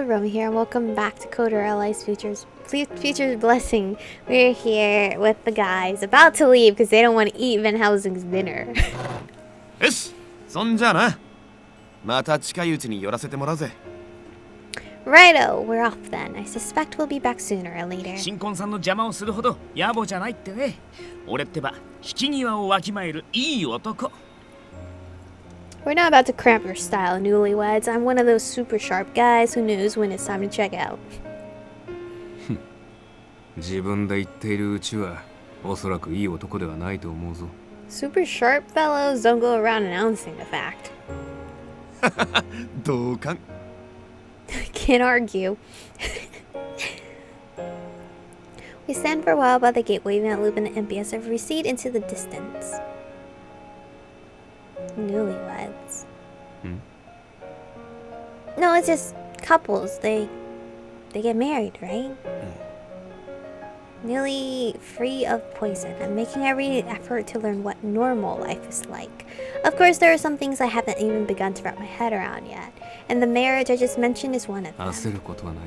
Aromie here, and welcome back to Coder Allies Futures Blessing. We're here with the guys about to leave because they don't want to eat Van Helsing's dinner. よし、そんじゃあな。また近いうちに寄らせてもらうぜ。 Righto, we're off then. I suspect we'll be back sooner or later. 新婚さんの邪魔をするほど野暮じゃないってね。俺ってば引き際をわきまえるいい男。 We're not about to cramp your style, newlyweds. I'm one of those super sharp guys who knows when it's time to check out. 自分で言っているうちはおそらくいい男ではないと思うぞ。 Super sharp fellows don't go around announcing the fact. 同感。 Can't argue. We stand for a while by the gate, waving at Lupin and Impy as they recede into the distance. Newlyweds. No, it's just couples. They get married, right? Nearly free of poison. I'm making every effort to learn what normal life is like. Of course, there are some things I haven't even begun to wrap my head around yet. And the marriage I just mentioned is one of them. 焦ることはない。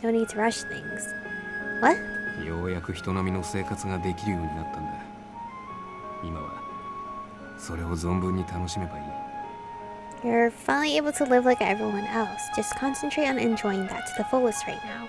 No need to rush things. What? ようやく人並みの生活ができるようになったんだ。今はそれを存分に楽しめばいい。 You're finally able to live like everyone else. Just concentrate on enjoying that to the fullest right now.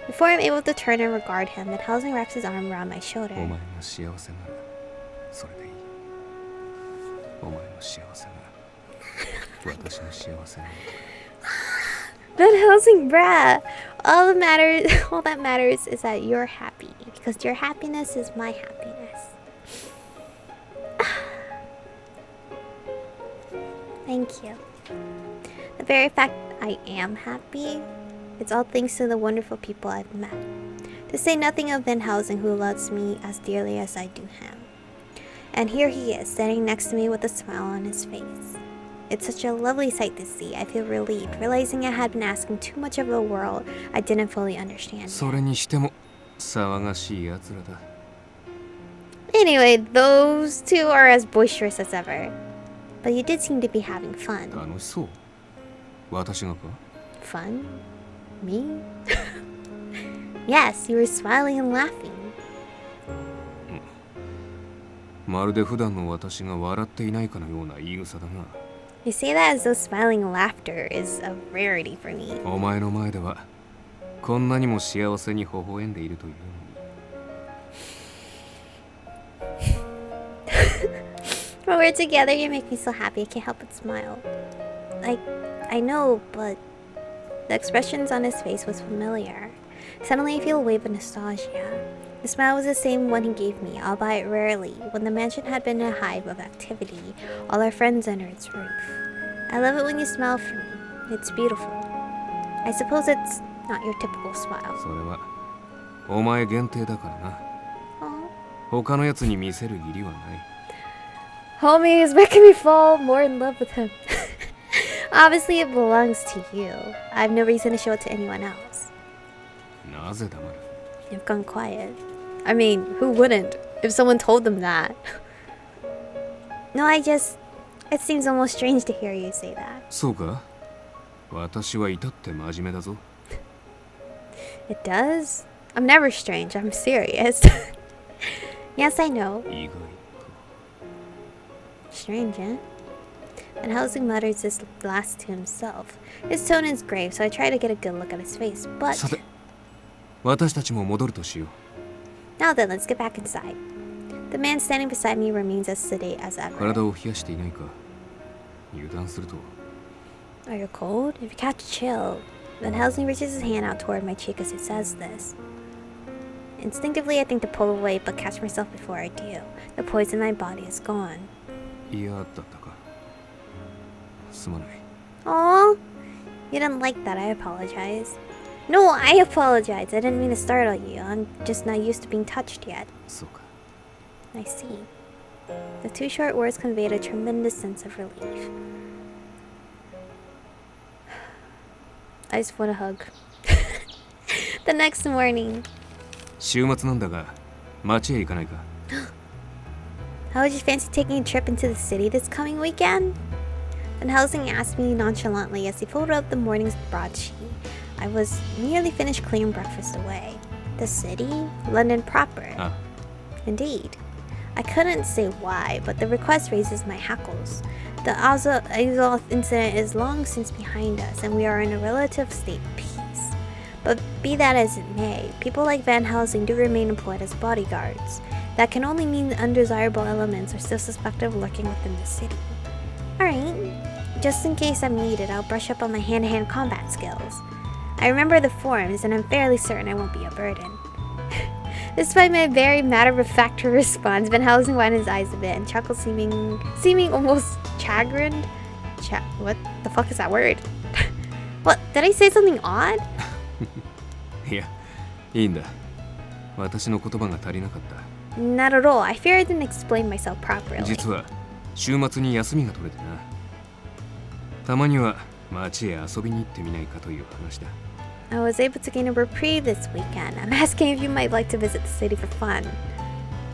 Before I'm able to turn and regard him, Van Helsing wraps his arm around my shoulder. お前が幸せならそれでいい。お前の幸せなら私の幸せなのだ。 Van Helsing, bruh! All that matters is that you're happy. Because your happiness is my happiness. Thank you. The very fact I am happy, it's all thanks to the wonderful people I've met. To say nothing of Van Helsing, who loves me as dearly as I do him. And here he is, standing next to me with a smile on his face. It's such a lovely sight to see. I feel relieved, realizing I had been asking too much of a world I didn't fully understand. それにしても騒がしい奴らだ。 Anyway, those two are as boisterous as ever. But you did seem to be having fun. 楽しそう。私がか？ Fun? Me? Yes, you were smiling and laughing. まるで普段の私が笑っていないかのような言い草だな。 You say that as though smiling laughter is a rarity for me. お前の前ではこんなにも幸せに微笑んでいるというのに。 When we're together, you make me so happy I can't help but smile. I know, but the expressions on his face was familiar. Suddenly I feel a wave of nostalgia. The smile was the same one he gave me, albeit rarely, when the mansion had been a hive of activity, all our friends under its roof. I love it when you smile for me. It's beautiful. I suppose it's not your typical smile. それはお前限定だからな。 Aw. 他のやつに見せる義理はない。 Homie is making me fall more in love with him. Obviously, it belongs to you. I have no reason to show it to anyone else. なぜ黙る？ You've gone quiet. I mean, who wouldn't if someone told them that? No, it seems almost strange to hear you say that. そうか？私は至って真面目だぞ。 It does? I'm never strange. I'm serious. Yes, I know. 意外。 Strange, eh? And Helsing mutters this last to himself. His tone is grave, so I try to get a good look at his face, but... さて、私たちも戻るとしよう。 Now then, let's get back inside. The man standing beside me remains as sedate as ever. 体を冷やしていないか？油断すると。 Are you cold? If you catch a chill. Van Helsing reaches his hand out toward my cheek as he says this. Instinctively, I think to pull away, but catch myself before I do. The poison in my body is gone. 嫌だったか？すまない。 Aw, you didn't like that. I apologize. No, I apologize. I didn't mean to startle you. I'm just not used to being touched yet. そうか。 I see. The two short words conveyed a tremendous sense of relief. I just want a hug. The next morning. 週末なんだが、街へ行かないか？ How would you fancy taking a trip into the city this coming weekend? Van Helsing asked me nonchalantly as he folded up the morning's broadsheet. I was nearly finished clearing breakfast away. The city? London proper. Ah. Indeed. I couldn't say why, but the request raises my hackles. The Azoth incident is long since behind us, and we are in a relative state of peace. But be that as it may, people like Van Helsing do remain employed as bodyguards. That can only mean the undesirable elements are still suspected of lurking within the city. Alright, just in case I'm needed, I'll brush up on my hand-to-hand combat skills. I remember the forms, and I'm fairly certain I won't be a burden. Despite my very matter-of-fact response, Van Helsing widened his eyes a bit and chuckled, seeming almost chagrined. What the fuck is that word? What? Did I say something odd? いや、いいんだ。私の言葉が足りなかった。 Not at all. I fear I didn't explain myself properly. 実は週末に休みが取れてな。たまには街へ遊びに行ってみないかという話だ。 I was able to gain a reprieve this weekend. I'm asking if you might like to visit the city for fun.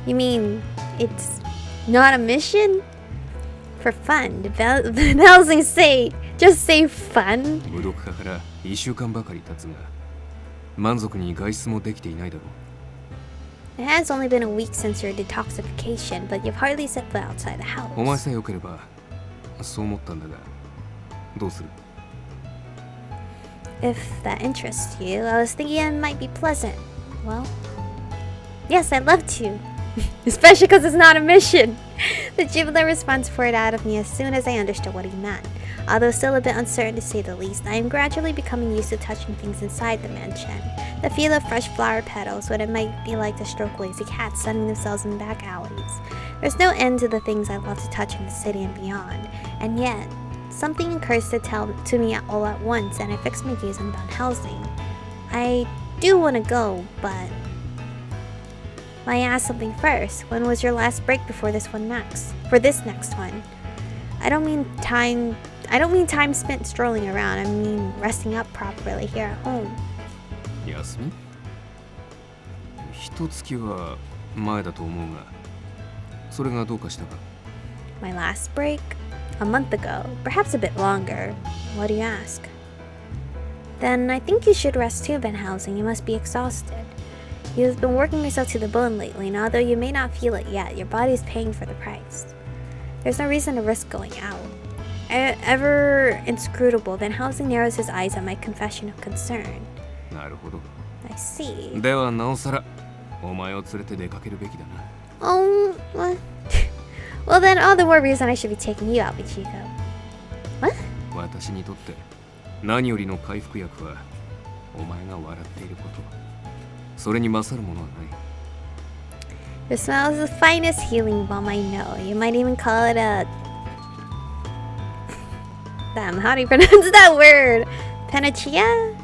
You mean it's not a mission? For fun? Did Van Helsing say just say fun? 武道家から1週間ばかり経つが、満足に外出もできていないだろう。 It has only been a week since your detoxification, but you've hardly set foot outside the house. お前さえ良ければそう思ったんだが、どうする？ If that interests you, I was thinking it might be pleasant. Well, yes, I'd love to. Especially because it's not a mission. The jubilant response poured out of me as soon as I understood what he meant. Although still a bit uncertain to say the least, I am gradually becoming used to touching things inside the mansion. The feel of fresh flower petals, what it might be like to stroke lazy cats sunning themselves in back alleys. There's no end to the things I love to touch in the city and beyond. And yet, something occurs to tell to me all at once, and I fix my gaze on Van Helsing. I do want to go, but I ask something first. When was your last break before this one next? For this next one, I don't mean time spent strolling around. I mean resting up properly here at home. 休み？一月は前だと思うが、それがどうかしたか？ My last break? A month ago, perhaps a bit longer. Why do you ask? Then I think you should rest too, Van Helsing. You must be exhausted. You've been working yourself to the bone lately, and although you may not feel it yet, your body is paying for the price. There's no reason to risk going out. Ever inscrutable, Van Helsing narrows his eyes at my confession of concern. なるほど。 I see. ではなおさらお前を連れて出かけるべきだな。 Oh, what? Well then, all the more reason I should be taking you out, Michiko. What? 私にとって何よりの回復薬はお前が笑っていること。それに勝るものはない。 Your smile is the finest healing balm I know. You might even call it a... Damn, how do you pronounce that word? Panacea?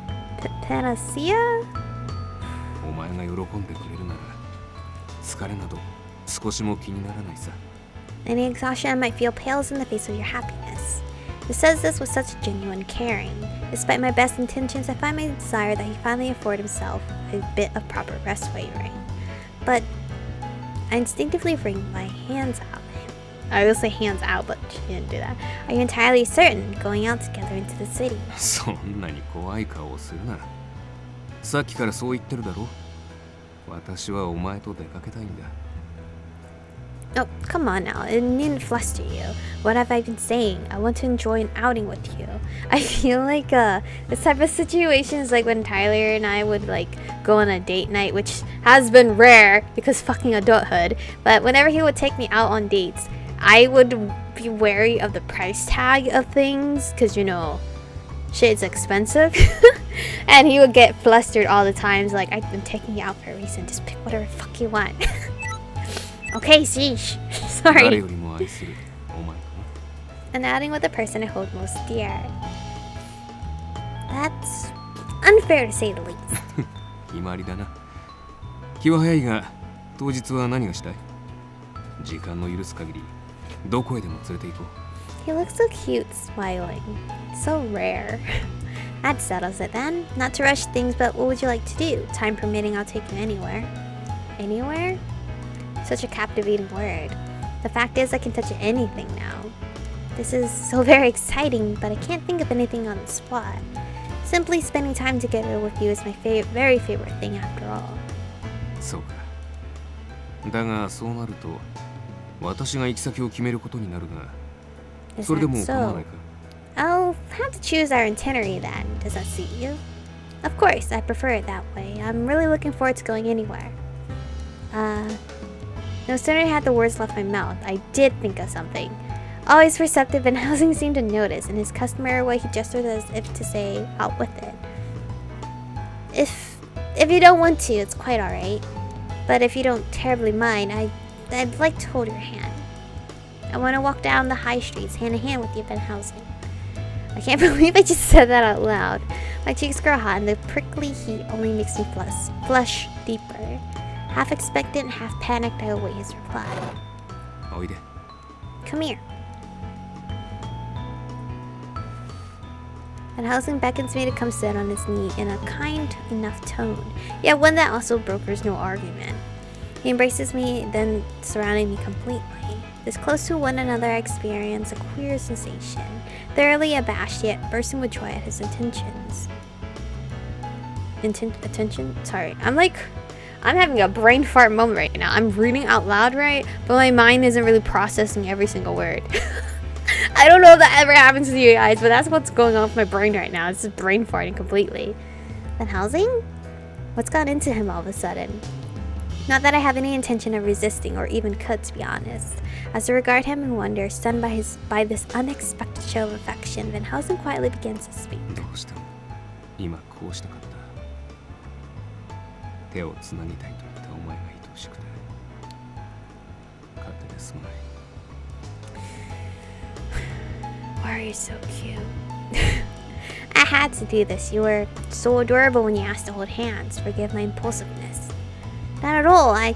Panacea? お前が喜んでくれるなら疲れなど少しも気にならないさ。 Any exhaustion I might feel pales in the face of your happiness. He says this with such genuine caring. Despite my best intentions, I find my desire that he finally afford himself a bit of proper rest wavering. But I instinctively wring my hands out. I will say hands out, but she didn't do that. Are you entirely certain going out together into the city? そんなに怖い顔をするな。さっきからそう言ってるだろ。私はお前と出かけたいんだ。 Oh, come on now. It needn't fluster you. What have I been saying? I want to enjoy an outing with you. I feel like this type of situation is like when Tyler and I would like go on a date night, which has been rare because fucking adulthood. But whenever he would take me out on dates, I would be wary of the price tag of things because, you know, shit's expensive. And he would get flustered all the times like, I've been taking you out for a reason. Just pick whatever the fuck you want. Okay, sheesh. 誰 Sorry. よりも愛するお前か An outing with the person I hold most dear. That's unfair to say the least. な。決まりだな。気は早いが当日は何がしたい？時間の許す限りどこへでも連れて行こう。 He looks so cute, smiling. So rare. That settles it then. Not to rush things, but what would you like to do? Time permitting, I'll take you anywhere. Anywhere? Such a captivating word. The fact is, I can touch anything now. This is so very exciting, but I can't think of anything on the spot. Simply spending time together with you is my very favorite thing after all. そうか。だがそうなると私が行き先を決めることになるが、 Is それで that も構わない so? か。 I'll have to choose our itinerary then. Does that suit you? Of course, I prefer it that way. I'm really looking forward to going anywhere. No sooner had the words left my mouth, I did think of something. Always perceptive, and Helsing seemed to notice. In his customary way, he gestured as if to say, out with it. If you don't want to, it's quite alright. But if you don't terribly mind, I'd like to hold your hand. I want to walk down the high streets hand in hand with you, Van Helsing. I can't believe I just said that out loud. My cheeks grow hot, and the prickly heat only makes me flush deeper. Half expectant, half panicked, I await his reply. おいで。 Come here. Van Helsing beckons me to come sit on his knee in a kind enough tone, yet one that also brokers no argument. He embraces me, then surrounding me completely. This close to one another, I experience a queer sensation, thoroughly abashed yet bursting with joy at his intentions. Attention? Sorry, I'm having a brain fart moment right now. I'm reading out loud, right? But my mind isn't really processing every single word. I don't know if that ever happens to you guys, but that's what's going on with my brain right now. It's just brain farting completely. Van Helsing? What's got into him all of a sudden? Not that I have any intention of resisting, or even could, to be honest. As I regard him in wonder, stunned by this unexpected show of affection, Van Helsing quietly begins to speak. どうしても今こうしたかった。手をつなぎたいと言ったお前が愛しくて。勝手ですまない。 Why are you so cute? I had to do this. You were so adorable when you asked to hold hands. Forgive my impulsiveness. Not at all. I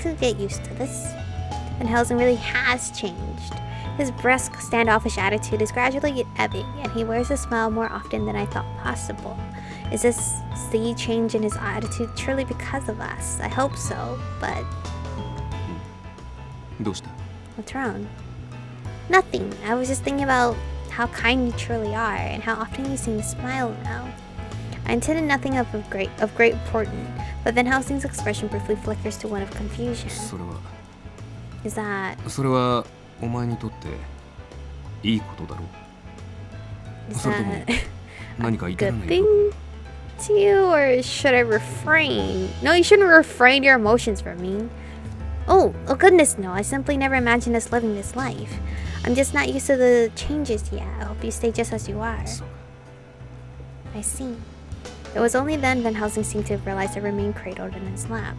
could get used to this. And Helsing really has changed. His brusque, standoffish attitude is gradually ebbing, and he wears a smile more often than I thought possible. Is this sea change in his attitude truly because of us? I hope so, but どうした？ what's wrong? Nothing. I was just thinking about how kind you truly are, and how often you seem to smile now. I intended nothing of great importance, but then Helsing's expression briefly flickers to one of confusion. それは Is that それはお前にとっていいことだろう。 is それとも that 何か a 至ら good ない thing to you, or should I refrain? No, you shouldn't refrain your emotions from me. Oh goodness, no. I simply never imagined us living this life. I'm just not used to the changes yet. I hope you stay just as you are. そうか。 I see. It was only then Van Helsing seemed to have realized I remained cradled in his lap.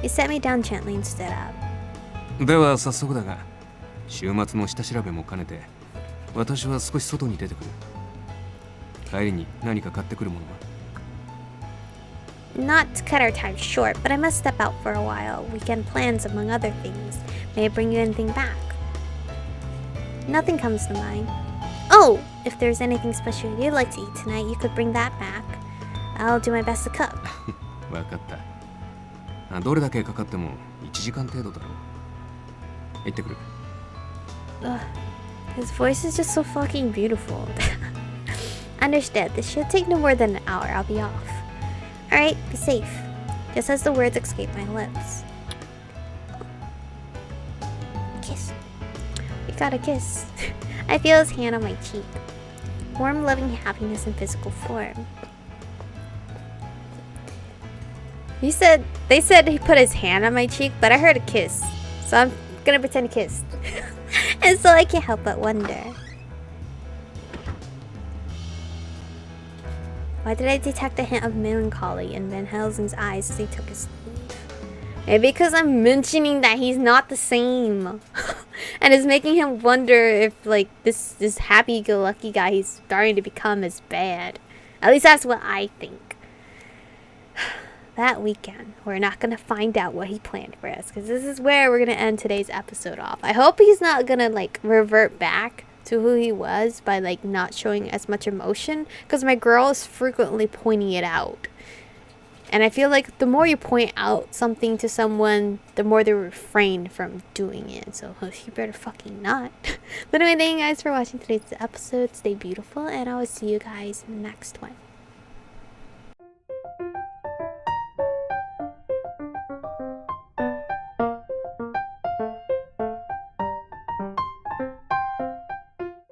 He set me down gently and stood up. では早速だが、週末の下調べも兼ねて、私は少し外に出てくる。帰りに何か買ってくるものは？ Not to cut our time short, but I must step out for a while. Weekend plans, among other things. May I bring you anything back? Nothing comes to mind. Oh, if there's anything special you'd like to eat tonight, you could bring that back. I'll do my best to cook. わかった。どれだけかかっても1時間程度だろう。行ってくる。 Ugh, his voice is just so fucking beautiful. Understood. This should take no more than an hour. I'll be off. Alright, be safe. Just as the words escape my lips. Kiss. We got a kiss. I feel his hand on my cheek. Warm, loving happiness in physical form. They said he put his hand on my cheek, but I heard a kiss. So I'm gonna pretend he kissed. And so I can't help but wonder. Why did I detect a hint of melancholy in Van Helsing's eyes as he took his leave? Maybe because I'm mentioning that he's not the same. And it's making him wonder if like this happy-go-lucky guy he's starting to become is bad. At least that's what I think. That weekend, we're not going to find out what he planned for us, because this is where we're going to end today's episode off. I hope he's not going to like revert back to who he was by like not showing as much emotion, because my girl is frequently pointing it out. And I feel like the more you point out something to someone, the more they refrain from doing it. So you better fucking not. But anyway, thank you guys for watching today's episode. Stay beautiful, and I will see you guys next one.